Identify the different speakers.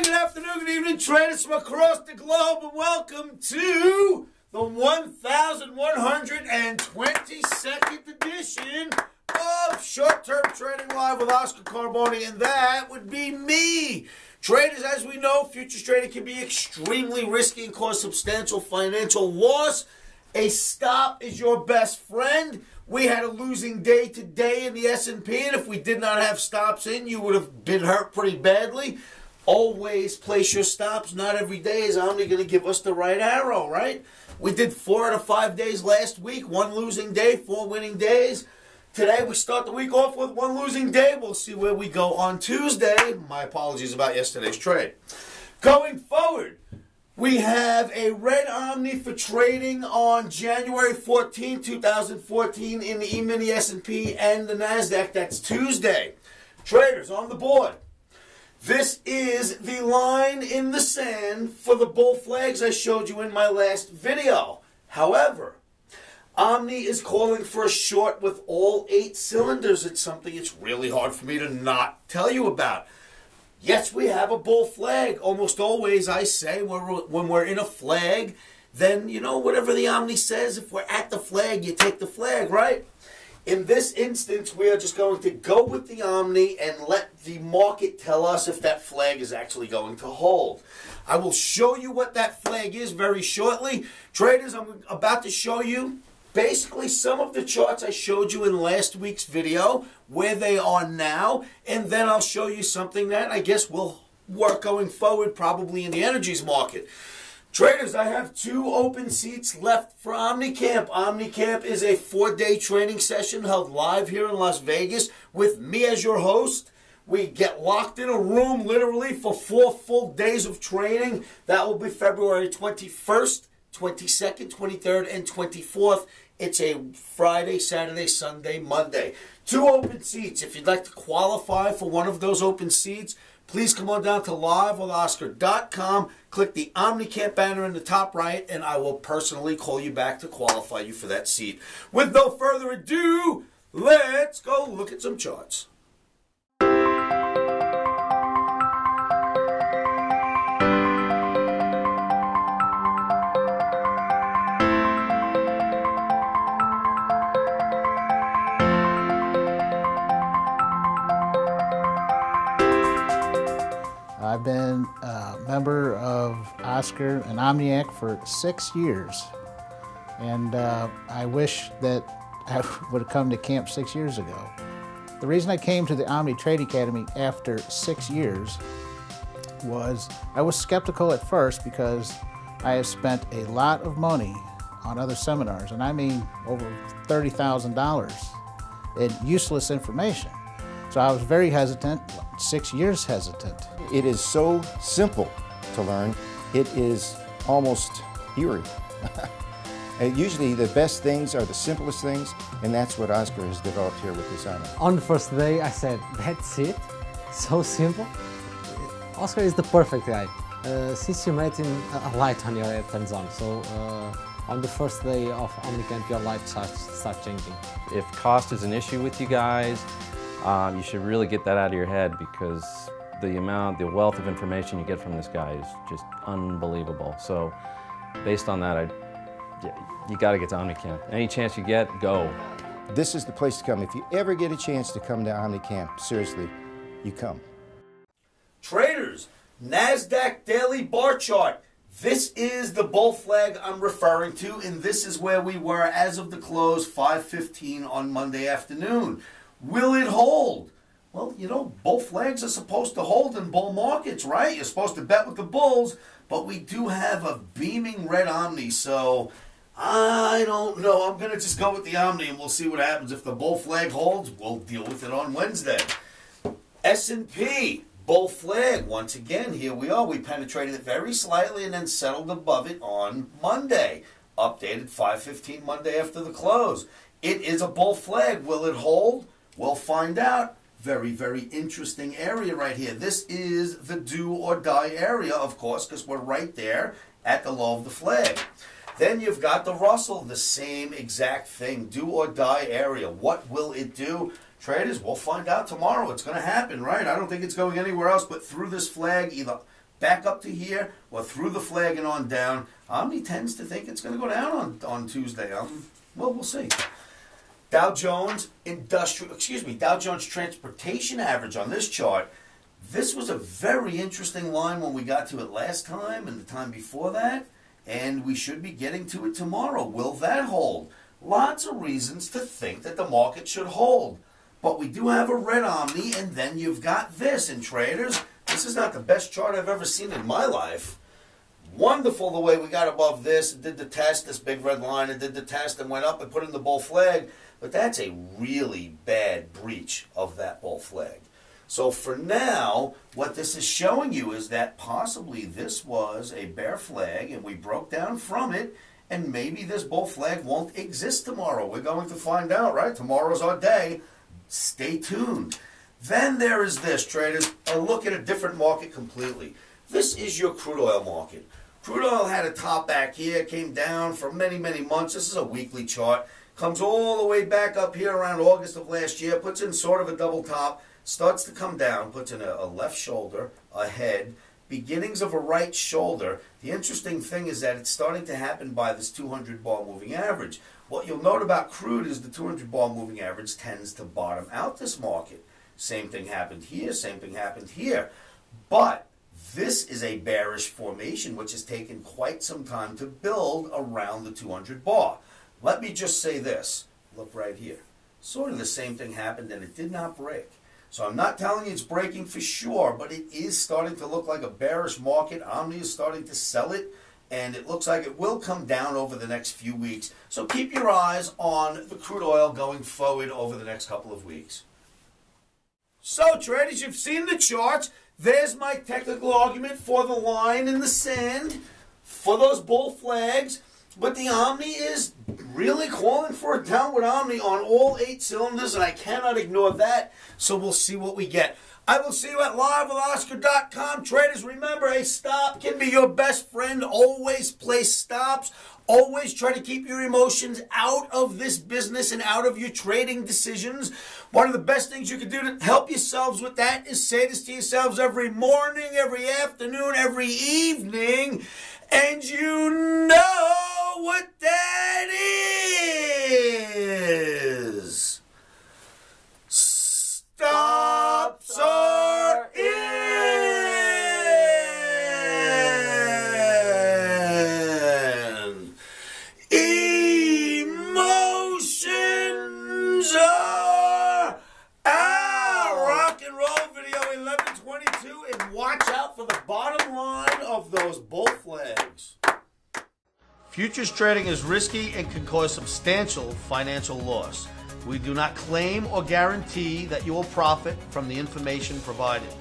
Speaker 1: morning, good afternoon, good evening, traders from across the globe, and welcome to the 1122nd edition of Short-Term Trading Live with Oscar Carboni, and that would be me. Traders, as we know, futures trading can be extremely risky and cause substantial financial loss. A stop is your best friend. We had a losing day today in the S&P, and if we did not have stops in, you would have been hurt pretty badly. Always place your stops. Not every day is Omni going to give us the right arrow, right? We did 4 out of 5 days last week, 1 losing day, 4 winning days. Today we start the week off with 1 losing day. We'll see where we go on Tuesday. My apologies about yesterday's trade. Going forward, we have a red Omni for trading on January 14, 2014 in the emini S&P and the NASDAQ. That's Tuesday. Traders on the board. This is the line in the sand for the bull flags I showed you in my last video. However, Omni is calling for a short with all 8 cylinders. It's something it's really hard for me to not tell you about. Yes, we have a bull flag. Almost always, I say, when we're in a flag, then, you know, whatever the Omni says, if we're at the flag, you take the flag, right? In this instance, we are just going to go with the Omni and let the market tell us if that flag is actually going to hold. I will show you what that flag is very shortly. Traders, I'm about to show you basically some of the charts I showed you in last week's video, where they are now, and then I'll show you something that I guess will work going forward, probably in the energies market. Traders, I have 2 open seats left for OmniCamp. OmniCamp is a 4-day training session held live here in Las Vegas with me as your host. We get locked in a room literally for 4 full days of training. That will be February 21st, 22nd, 23rd, and 24th. It's a Friday, Saturday, Sunday, Monday. 2 open seats. If you'd like to qualify for one of those open seats, please come on down to livewithoscar.com. Click the OmniCamp banner in the top right, and I will personally call you back to qualify you for that seat. With no further ado, let's go look at some charts.
Speaker 2: I've been a member of Oscar and OmniAc for 6 years, and I wish that I would have come to camp 6 years ago. The reason I came to the OmniTrade Academy after 6 years was I was skeptical at first because I have spent a lot of money on other seminars, and I mean over $30,000 in useless information. So I was very hesitant, 6 years hesitant.
Speaker 3: It is so simple to learn, it is almost eerie. And usually the best things are the simplest things, and that's what Oscar has developed here with this Omni.
Speaker 4: On the first day I said, that's it? So simple? Oscar is the perfect guy. Since you met him, a light on your head turns on. So on the first day of OmniCamp, your life starts changing.
Speaker 5: If cost is an issue with you guys, you should really get that out of your head, because the wealth of information you get from this guy is just unbelievable. So based on that, you got to get to OmniCamp. Any chance you get, go.
Speaker 3: This is the place to come. If you ever get a chance to come to OmniCamp, seriously, you come.
Speaker 1: Traders, NASDAQ daily bar chart. This is the bull flag I'm referring to, and this is where we were as of the close, 5:15 on Monday afternoon. Will it hold? Well, you know, bull flags are supposed to hold in bull markets, right? You're supposed to bet with the bulls, but we do have a beaming red Omni, so I don't know. I'm going to just go with the Omni, and we'll see what happens. If the bull flag holds, we'll deal with it on Wednesday. S&P, bull flag. Once again, here we are. We penetrated it very slightly and then settled above it on Monday. Updated 5:15 Monday after the close. It is a bull flag. Will it hold? We'll find out. Very, very interesting area right here. This is the do or die area, of course, because we're right there at the low of the flag. Then you've got the Russell, the same exact thing, do or die area. What will it do? Traders, we'll find out tomorrow. It's going to happen, right? I don't think it's going anywhere else but through this flag, either back up to here or through the flag and on down. Omni tends to think it's going to go down on Tuesday. Well, we'll see. Dow Jones Transportation Average on this chart. This was a very interesting line when we got to it last time and the time before that, and we should be getting to it tomorrow. Will that hold? Lots of reasons to think that the market should hold. But we do have a red Omni, and then you've got this. And traders, this is not the best chart I've ever seen in my life. Wonderful the way we got above this, and did the test, this big red line, and did the test and went up and put in the bull flag. But that's a really bad breach of that bull flag. So for now, what this is showing you is that possibly this was a bear flag, and we broke down from it, and maybe this bull flag won't exist tomorrow. We're going to find out, right? Tomorrow's our day. Stay tuned. Then there is this, traders, a look at a different market completely. This is your crude oil market. Crude oil had a top back here, came down for many, many months. This is a weekly chart. Comes all the way back up here around August of last year, puts in sort of a double top, starts to come down, puts in a left shoulder, a head, beginnings of a right shoulder. The interesting thing is that it's starting to happen by this 200 bar moving average. What you'll note about crude is the 200 bar moving average tends to bottom out this market. Same thing happened here, same thing happened here. But this is a bearish formation which has taken quite some time to build around the 200 bar. Let me just say this. Look right here. Sort of the same thing happened and it did not break. So I'm not telling you it's breaking for sure, but it is starting to look like a bearish market. Omni is starting to sell it, and it looks like it will come down over the next few weeks. So keep your eyes on the crude oil going forward over the next couple of weeks. So traders, you've seen the charts. There's my technical argument for the line in the sand, for those bull flags. But the Omni is really calling for a downward Omni on all 8 cylinders, and I cannot ignore that. So we'll see what we get. I will see you at livewithoscar.com. Traders, remember, a stop can be your best friend. Always place stops. Always try to keep your emotions out of this business and out of your trading decisions. One of the best things you can do to help yourselves with that is say this to yourselves every morning, every afternoon, every evening. And you know what that is. Stops are in. Emotions are out. Rock and roll video 1122, and watch out for the bottom line of those bull flags. Futures trading is risky and can cause substantial financial loss. We do not claim or guarantee that you will profit from the information provided.